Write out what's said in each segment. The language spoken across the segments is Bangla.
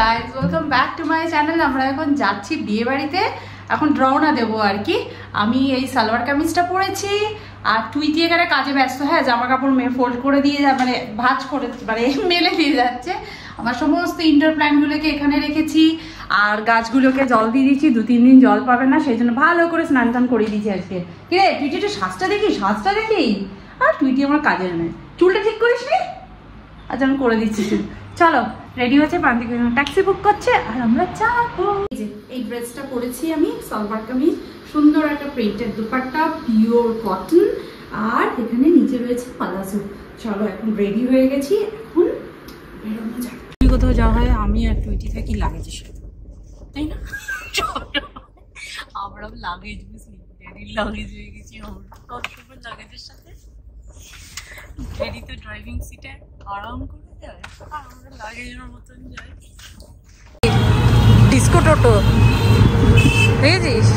Guys, welcome back to my channel. আমরা এখন যাচ্ছি বিয়ে বাড়িতে, এখন রওনা দেবো আর কি। আমি এই সালোয়ার কামিজটা পরেছি আর টুইটি এখানে কাজে ব্যস্ত। হ্যাঁ, জামা কাপড় ফোল্ড করে দিয়ে মানে ভাঁজ করে মানে মেলে দিয়ে যাচ্ছে। আমার সমস্ত ইনডোর প্ল্যান্টগুলোকে এখানে রেখেছি আর গাছগুলোকে জল দিয়ে দিচ্ছি। 2-3 দিন জল পাবে না, সেই জন্য ভালো করে স্নান টান করে দিয়েছি আজকে। কিরে টুইটি, একটু সাজটা দেখি। আর টুইটি আমার কাজের নেই, চুলটা ঠিক করিস নি? আচ্ছা, আমি করে দিচ্ছি। চলো, রেডি হচ্ছে, প্রান্তিক ট্যাক্সি বুক করছে আর আমরা যাবো। এই ড্রেসটা পরেছি আমি, সালোয়ার কামিজ, সুন্দর একটা প্রিন্টেড দুপাট্টা, পিওর কটন, আর এখানে নিচে রয়েছে পালাজো। চলো, এখন রেডি হয়ে গেছি, এখন বেরোনো যাক। কোথাও যাওয়া হয় আমি আর টুইটি থাকি লাগেজের সাথে, তাই না? আমরা লাগেজ বুঝলি, লাগেজ হয়ে গেছি আমরা সবসময় লাগেজের সাথে। রেডি তো ড্রাইভিং সিটে আরাম করে যায় আর আমরা লাগেজের মতন যাই। ডিস্কো টোটো বুঝেছিস,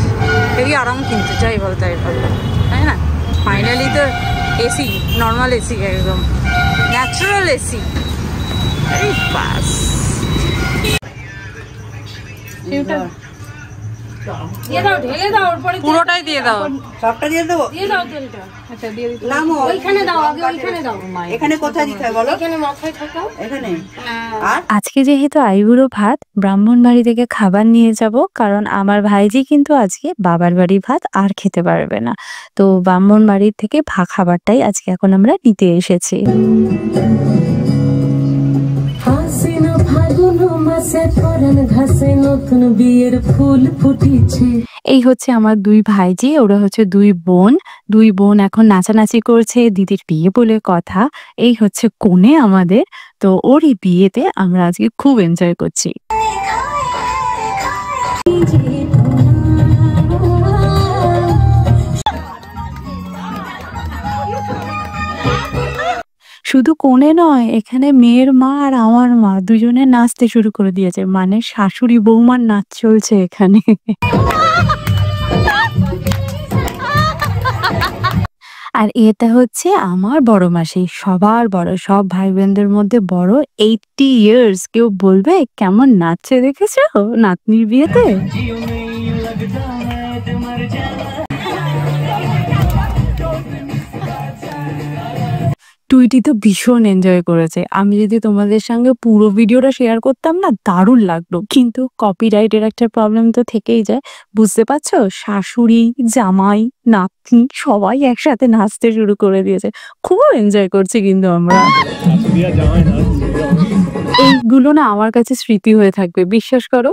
হেবি আরাম, কিন্তু যাই বল তাই না? ফাইনালি তো এসি, নর্মাল এসি, একদম ন্যাচারাল এসি। আরে বাস, পুরোটাই দিয়ে দাও, সবটা দিয়ে দেবো, দিয়ে দাও তেলটা। আচ্ছা, দিয়ে দিতে নামো, ওইখানে দাও, আগে ওইখানে দাও। এখানে কোথায় দিতে হয় বলো? এখানে মাথায় ঠাকাও, এখানে। আর আজকে যেহেতু আইবুড়ো ভাত, ব্রাহ্মণ বাড়ি থেকে খাবার নিয়ে যাব, কারণ আমার ভাইজি কিন্তু আজকে বাবার বাড়ি ভাত আর খেতে পারবে না। তো ব্রাহ্মণ বাড়ির থেকে খাবারটাই আজকে এখন আমরা নিতে এসেছি। এই হচ্ছে আমার 2 ভাইজি, ওরা হচ্ছে 2 বোন এখন নাচানাচি করছে, দিদির বিয়ে বলে কথা। এই হচ্ছে কোণে আমাদের, তো ওরই বিয়েতে আমরা আজকে খুব এনজয় করছি। শুধু কোণে নয়, এখানে মেয়ের মা আর আমার মা দুজনে নাচতে শুরু করে দিয়েছে, মানে শাশুড়ি বৌমার নাচ চলছে এখানে। আর এটা হচ্ছে আমার বড় মাসি, সবার বড়, সব ভাই বোনদের মধ্যে বড়, 80 ইয়ার্স। কেউ বলবে কেমন নাচছে দেখেছো নাতনির বিয়েতে? টুইটি তো ভীষণ এনজয় করেছে। আমি যদি তোমাদের সঙ্গে পুরো ভিডিওটা শেয়ার করতাম না, দারুণ লাগলো, কিন্তু কপিরাইটের একটা প্রবলেম তো থেকেই যায়। বুঝতে পারছো, শাশুড়ি, জামাই, নাতনি সবাই একসাথে নাচতে শুরু করে দিয়েছে, খুব এনজয় করছি কিন্তু আমরা। এইগুলো না আমার কাছে স্মৃতি হয়ে থাকবে, বিশ্বাস করো।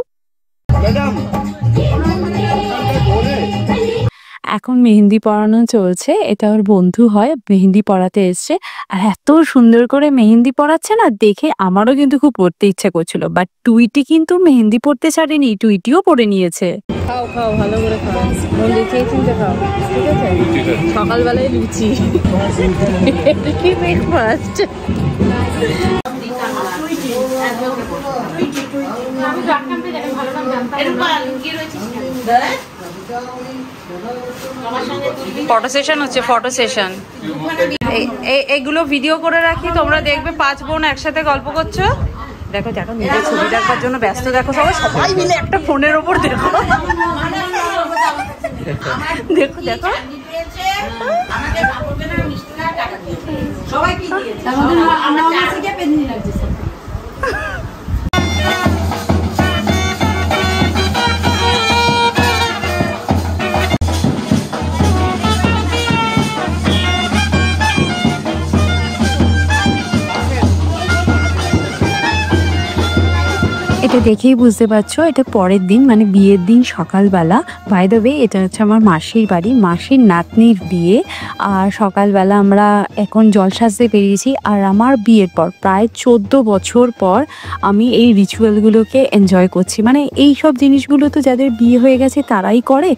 এখন মেহেন্দি পরানো চলছে, এটা ওর বন্ধু হয়, মেহেন্দি পরাতে এসছে, আর এত সুন্দর করে মেহেন্দি পরাচ্ছে না, দেখে আমারও কিন্তু খুব পড়তে ইচ্ছা করছিল। বাট টুইটি কিন্তু মেহেন্দি পড়তে ছাড়েনি, টুইটিও পরে নিয়েছে। খাও খাও, ভালো করে খাও, মন দিয়ে চিনতে খাও, ঠিক আছে? সকালবেলায় লুচি, কি ব্রেকফাস্ট। ফটো সেশন হচ্ছে, ফটো সেশন। এইগুলো ভিডিও করে রাখি, তোমরা দেখবে 5 বোন একসাথে গল্প করছো। দেখো দেখো, নিজের ছবি দেখার জন্য ব্যস্ত, দেখো সবাই মিলে একটা ফোনের ওপর দেখো, দেখো দেখো এটা দেখেই বুঝতে পারছো এটা পরের দিন, মানে বিয়ের দিন সকালবেলা। বাই দ্য ওয়ে, এটা হচ্ছে আমার মাসির বাড়ি, মাসির নাতনির বিয়ে। আর সকালবেলা আমরা এখন জল সাজতে বেরিয়েছি। আর আমার বিয়ের পর প্রায় 14 বছর পর আমি এই রিচুয়ালগুলোকে এনজয় করছি। মানে এই সব জিনিসগুলো তো যাদের বিয়ে হয়ে গেছে তারাই করে,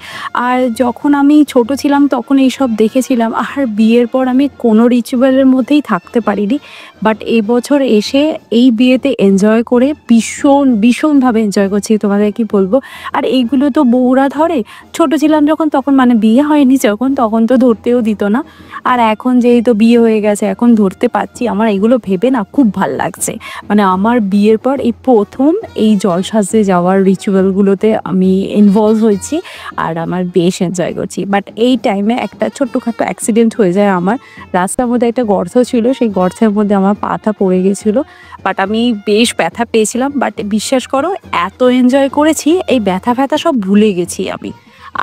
আর যখন আমি ছোট ছিলাম তখন এইসব দেখেছিলাম। আর বিয়ের পর আমি কোনো রিচুয়ালের মধ্যেই থাকতে পারিনি, বাট এবছর এসে এই বিয়েতে এনজয় করে ভীষণ ভীষণভাবে এনজয় করছি, তোমাদের কি বলবো। আর এইগুলো তো বউরা ধরে, ছোট ছিলাম যখন তখন মানে বিয়ে হয়নি যখন তখন তো ধরতেও দিত না। আর এখন যেহেতু বিয়ে হয়ে গেছে এখন ধরতে পারছি, আমার এগুলো ভেবে না খুব ভাল লাগছে। মানে আমার বিয়ের পর এই প্রথম এই জলসাজে যাওয়ার রিচুয়ালগুলোতে আমি ইনভলভ হয়েছি আর আমার বেশ এনজয় করছি। বাট এই টাইমে একটা ছোট্টখাটো অ্যাক্সিডেন্ট হয়ে যায় আমার। রাস্তার মধ্যে একটা গর্ত ছিল, সেই গর্তের মধ্যে আমার পাটা পড়ে গেছিলো। বাট আমি বেশ ব্যথা পেয়েছিলাম, বাট বিশ্বাস করো এত এনজয় করেছি এই ব্যথা ফ্যাথা সব ভুলে গেছি আমি।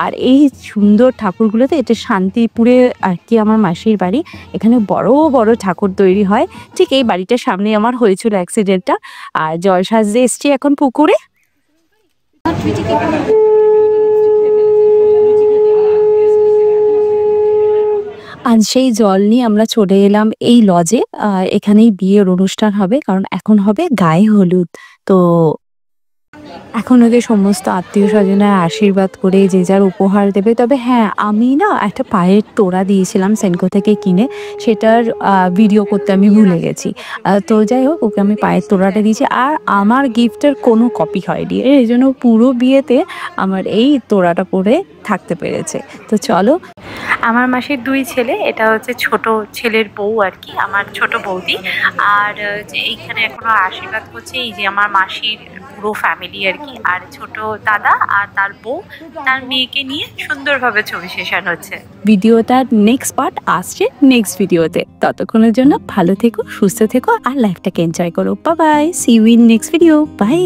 আর এই সুন্দর ঠাকুরগুলোতে, এটা শান্তিপুরে আর কি আমার মাসির বাড়ি, এখানে বড় বড় ঠাকুর তৈরি হয়। ঠিক এই বাড়িটার সামনে আমার হয়েছিল অ্যাক্সিডেন্টটা। আর জলসাজে এসছি এখন পুকুরে। আজ সেই জল নিয়ে আমরা চলে এলাম এই লজে। এখানেই বিয়ের অনুষ্ঠান হবে, কারণ এখন হবে গায়ে হলুদ। তো এখন ওদের সমস্ত আত্মীয় স্বজনের আশীর্বাদ করে যে যার উপহার দেবে। তবে হ্যাঁ, আমি না একটা পায়ের তোড়া দিয়েছিলাম সেনকো থেকে কিনে, সেটার ভিডিও করতে আমি ভুলে গেছি। তো যাই হোক, ওকে আমি পায়ের তোড়াটা দিয়েছি। আর আমার গিফটের কোনো কপি হয়নি, এই জন্য পুরো বিয়েতে আমার এই তোড়াটা পরে থাকতে পেরেছে। তো চলো, আমার মাসির 2 ছেলে, এটা হচ্ছে ছোট ছেলের বউ আর কি, আমার ছোট বৌদি। আর যে এইখানে এখনো আশীর্বাদ করছে এই যে আমার মাসির পুরো ফ্যামিলি আর কি। আর ছোট দাদা আর তার বউ, তার মেয়েকে নিয়ে সুন্দরভাবে ছবি সেশন হচ্ছে। ভিডিওটার নেক্সট পার্ট আসছে নেক্সট ভিডিওতে। ততক্ষণের জন্য ভালো থেকো, সুস্থ থেকো আর লাইফটাকে এনজয় করো। Bye bye, see you in next video, by.